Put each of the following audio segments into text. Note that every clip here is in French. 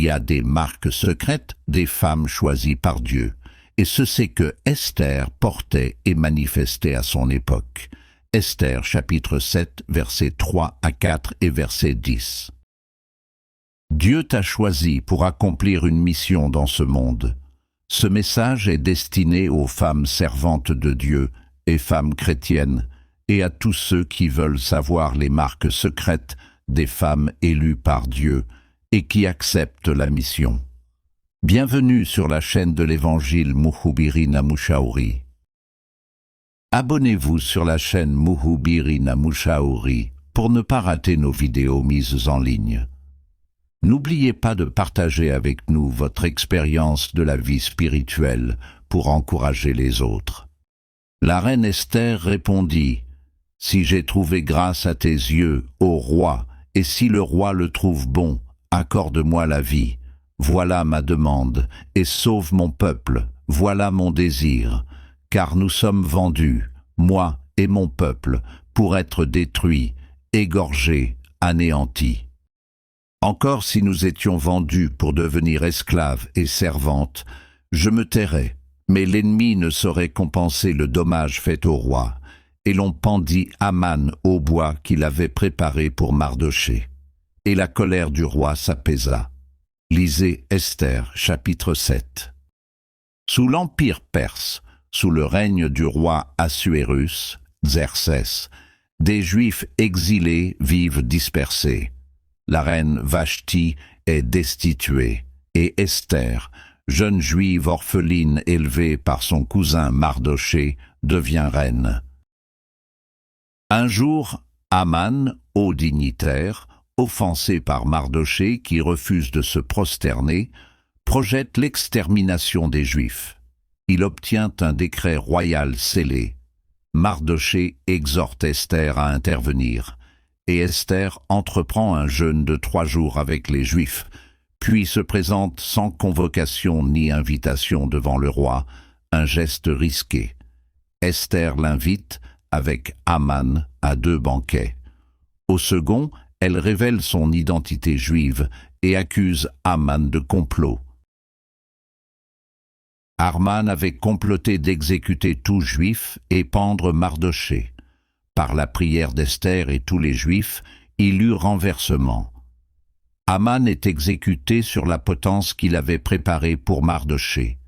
y a des marques secrètes des femmes choisies par Dieu, et ce c'est que Esther portait et manifestait à son époque. Esther chapitre 7, versets 3 à 4 et verset 10. Dieu t'a choisi pour accomplir une mission dans ce monde. Ce message est destiné aux femmes servantes de Dieu et femmes chrétiennes, et à tous ceux qui veulent savoir les marques secrètes des femmes élues par Dieu et qui acceptent la mission. Bienvenue sur la chaîne de l'Évangile Mouhoubirina Mouchaouri. Abonnez-vous sur la chaîne Mouhoubirina Mouchaouri pour ne pas rater nos vidéos mises en ligne. N'oubliez pas de partager avec nous votre expérience de la vie spirituelle pour encourager les autres. La reine Esther répondit : « Si j'ai trouvé grâce à tes yeux, ô roi, et si le roi le trouve bon, accorde-moi la vie. Voilà ma demande, et sauve mon peuple, voilà mon désir. Car nous sommes vendus, moi et mon peuple, pour être détruits, égorgés, anéantis. Encore si nous étions vendus pour devenir esclaves et servantes, je me tairais, mais l'ennemi ne saurait compenser le dommage fait au roi, et l'on pendit Aman au bois qu'il avait préparé pour Mardochée. Et la colère du roi s'apaisa. » Lisez Esther, chapitre 7. Sous l'Empire perse, sous le règne du roi Assuérus, Xerxès, des Juifs exilés vivent dispersés. La reine Vashti est destituée, et Esther, jeune juive orpheline élevée par son cousin Mardochée, devient reine. Un jour, Aman, haut dignitaire, offensé par Mardochée qui refuse de se prosterner, projette l'extermination des Juifs. Il obtient un décret royal scellé. Mardochée exhorte Esther à intervenir, et Esther entreprend un jeûne de 3 jours avec les Juifs, puis se présente sans convocation ni invitation devant le roi, un geste risqué. Esther l'invite, avec Aman, à 2 banquets. Au second, elle révèle son identité juive et accuse Aman de complot. Aman avait comploté d'exécuter tout juif et pendre Mardochée. Par la prière d'Esther et tous les Juifs, il eut renversement. Aman est exécuté sur la potence qu'il avait préparée pour Mardochée.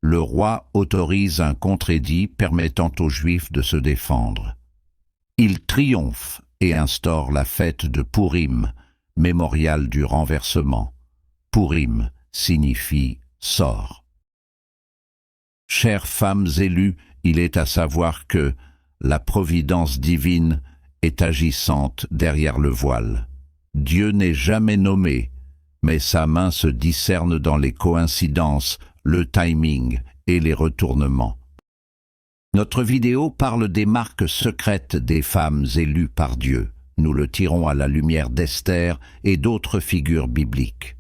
Le roi autorise un contre-édit permettant aux Juifs de se défendre. Il triomphe et instaure la fête de Pourim, mémorial du renversement. Pourim signifie sort. Chères femmes élues, il est à savoir que la providence divine est agissante derrière le voile. Dieu n'est jamais nommé, mais sa main se discerne dans les coïncidences, le timing et les retournements. Notre vidéo parle des marques secrètes des femmes élues par Dieu. Nous le tirons à la lumière d'Esther et d'autres figures bibliques.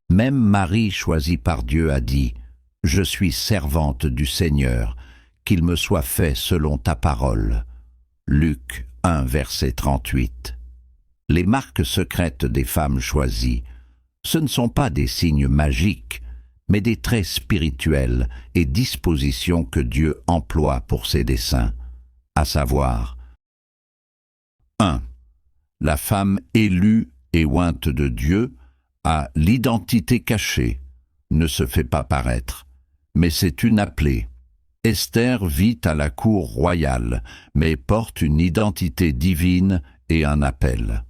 Même Marie, choisie par Dieu, a dit « Je suis servante du Seigneur, qu'il me soit fait selon ta parole. » Luc 1, verset 38. Les marques secrètes des femmes choisies, ce ne sont pas des signes magiques, mais des traits spirituels et dispositions que Dieu emploie pour ses desseins, à savoir 1. La femme élue et ointe de Dieu a l'identité cachée, ne se fait pas paraître, mais c'est une appelée. Esther vit à la cour royale, mais porte une identité divine et un appel.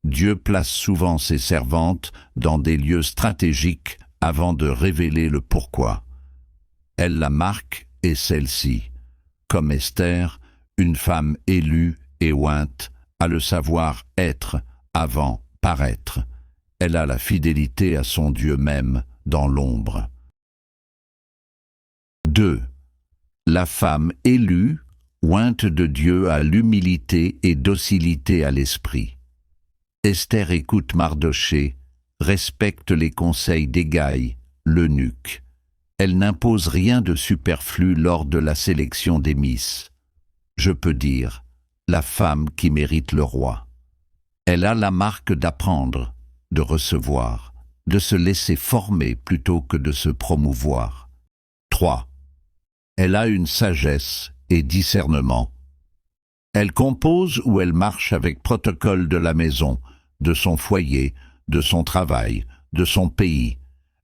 Dieu place souvent ses servantes dans des lieux stratégiques avant de révéler le pourquoi. Elle la marque est celle-ci. Comme Esther, une femme élue et ointe a le savoir-être avant paraître. Elle a la fidélité à son Dieu même dans l'ombre. 2. La femme élue, ointe de Dieu, a l'humilité et docilité à l'esprit. Esther écoute Mardochée, respecte les conseils d'Hégaï, l'eunuque. Elle n'impose rien de superflu lors de la sélection des misses. Je peux dire, la femme qui mérite le roi. Elle a la marque d'apprendre, de recevoir, de se laisser former plutôt que de se promouvoir. 3. Elle a une sagesse et discernement. Elle compose ou elle marche avec protocole de la maison, de son foyer, de son travail, de son pays.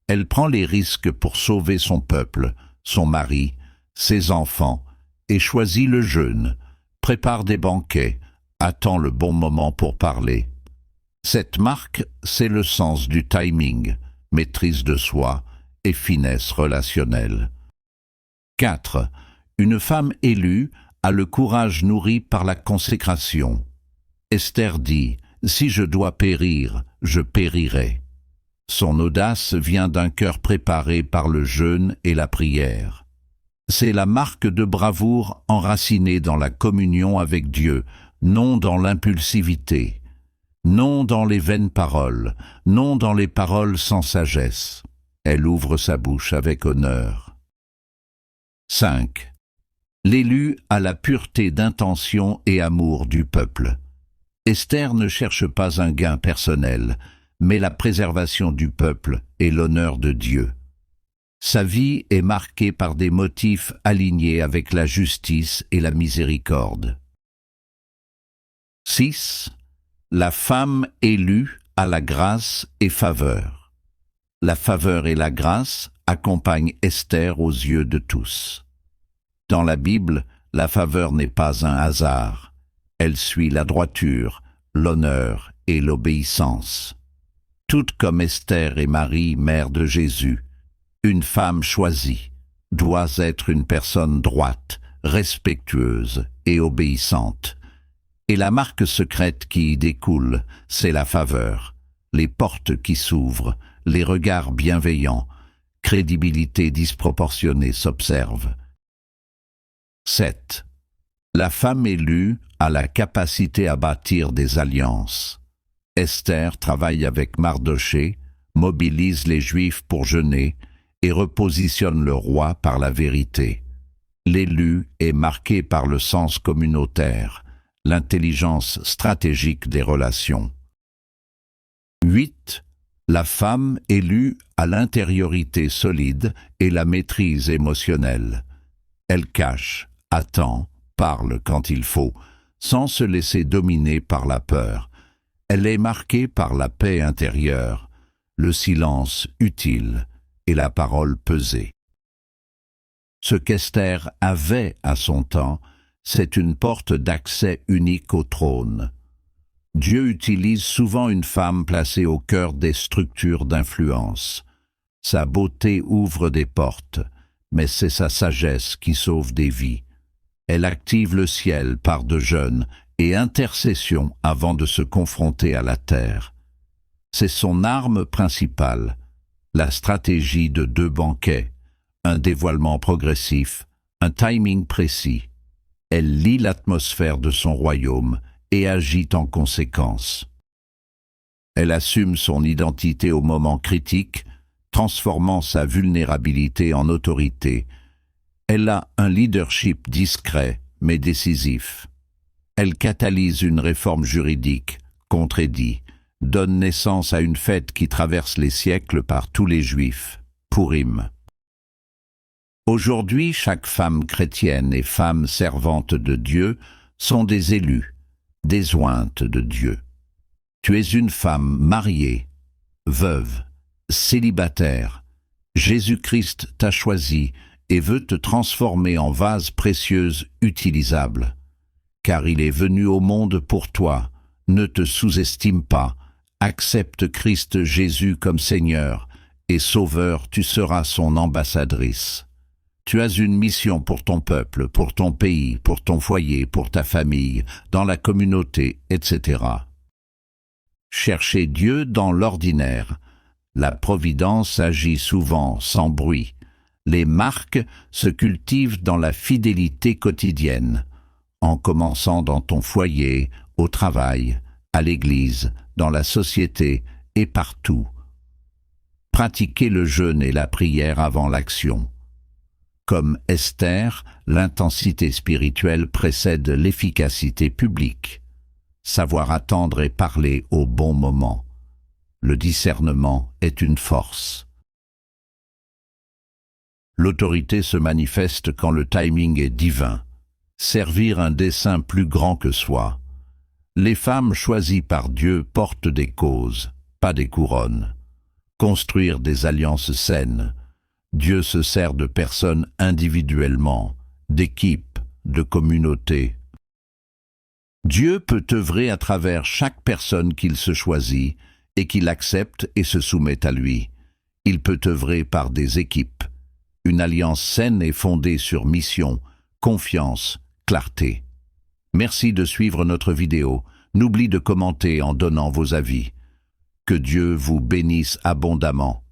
Elle prend les risques pour sauver son peuple, son mari, ses enfants, et choisit le jeûne, prépare des banquets, attend le bon moment pour parler. Cette marque, c'est le sens du timing, maîtrise de soi et finesse relationnelle. 4. Une femme élue a le courage nourri par la consécration. Esther dit « Si je dois périr, je périrai ». Son audace vient d'un cœur préparé par le jeûne et la prière. C'est la marque de bravoure enracinée dans la communion avec Dieu, non dans l'impulsivité, non dans les vaines paroles, non dans les paroles sans sagesse. Elle ouvre sa bouche avec honneur. 5. L'élu a la pureté d'intention et amour du peuple. Esther ne cherche pas un gain personnel, mais la préservation du peuple et l'honneur de Dieu. Sa vie est marquée par des motifs alignés avec la justice et la miséricorde. 6. La femme élue a la grâce et faveur. La faveur et la grâce accompagnent Esther aux yeux de tous. Dans la Bible, la faveur n'est pas un hasard. Elle suit la droiture, l'honneur et l'obéissance. Toute comme Esther et Marie, mère de Jésus, une femme choisie doit être une personne droite, respectueuse et obéissante. Et la marque secrète qui y découle, c'est la faveur, les portes qui s'ouvrent, les regards bienveillants, crédibilité disproportionnée s'observe. 7. La femme élue a la capacité à bâtir des alliances. Esther travaille avec Mardochée, mobilise les Juifs pour jeûner et repositionne le roi par la vérité. L'élu est marqué par le sens communautaire, l'intelligence stratégique des relations. 8. La femme élue a l'intériorité solide et la maîtrise émotionnelle. Elle cache, attend, parle quand il faut, sans se laisser dominer par la peur. Elle est marquée par la paix intérieure, le silence utile et la parole pesée. Ce qu'Esther avait à son temps, c'est une porte d'accès unique au trône. Dieu utilise souvent une femme placée au cœur des structures d'influence. Sa beauté ouvre des portes, mais c'est sa sagesse qui sauve des vies. Elle active le ciel par de jeûnes et intercessions avant de se confronter à la terre. C'est son arme principale, la stratégie de 2 banquets, un dévoilement progressif, un timing précis. Elle lit l'atmosphère de son royaume et agit en conséquence. Elle assume son identité au moment critique, transformant sa vulnérabilité en autorité. Elle a un leadership discret mais décisif. Elle catalyse une réforme juridique, contredit, donne naissance à une fête qui traverse les siècles par tous les Juifs, Pourim. Aujourd'hui, chaque femme chrétienne et femme servante de Dieu sont des élus, des ointes de Dieu. Tu es une femme mariée, veuve, célibataire. Jésus-Christ t'a choisi et veut te transformer en vase précieuse utilisable. Car il est venu au monde pour toi, ne te sous-estime pas, accepte Christ Jésus comme Seigneur et Sauveur, tu seras son ambassadrice. Tu as une mission pour ton peuple, pour ton pays, pour ton foyer, pour ta famille, dans la communauté, etc. Cherchez Dieu dans l'ordinaire. La providence agit souvent sans bruit. Les marques se cultivent dans la fidélité quotidienne, en commençant dans ton foyer, au travail, à l'église, dans la société et partout. Pratiquez le jeûne et la prière avant l'action. Comme Esther, l'intensité spirituelle précède l'efficacité publique. Savoir attendre et parler au bon moment. Le discernement est une force. L'autorité se manifeste quand le timing est divin. Servir un dessein plus grand que soi. Les femmes choisies par Dieu portent des causes, pas des couronnes. Construire des alliances saines. Dieu se sert de personnes individuellement, d'équipes, de communautés. Dieu peut œuvrer à travers chaque personne qu'il se choisit et qu'il accepte et se soumet à lui. Il peut œuvrer par des équipes. Une alliance saine est fondée sur mission, confiance, clarté. Merci de suivre notre vidéo. N'oubliez de commenter en donnant vos avis. Que Dieu vous bénisse abondamment.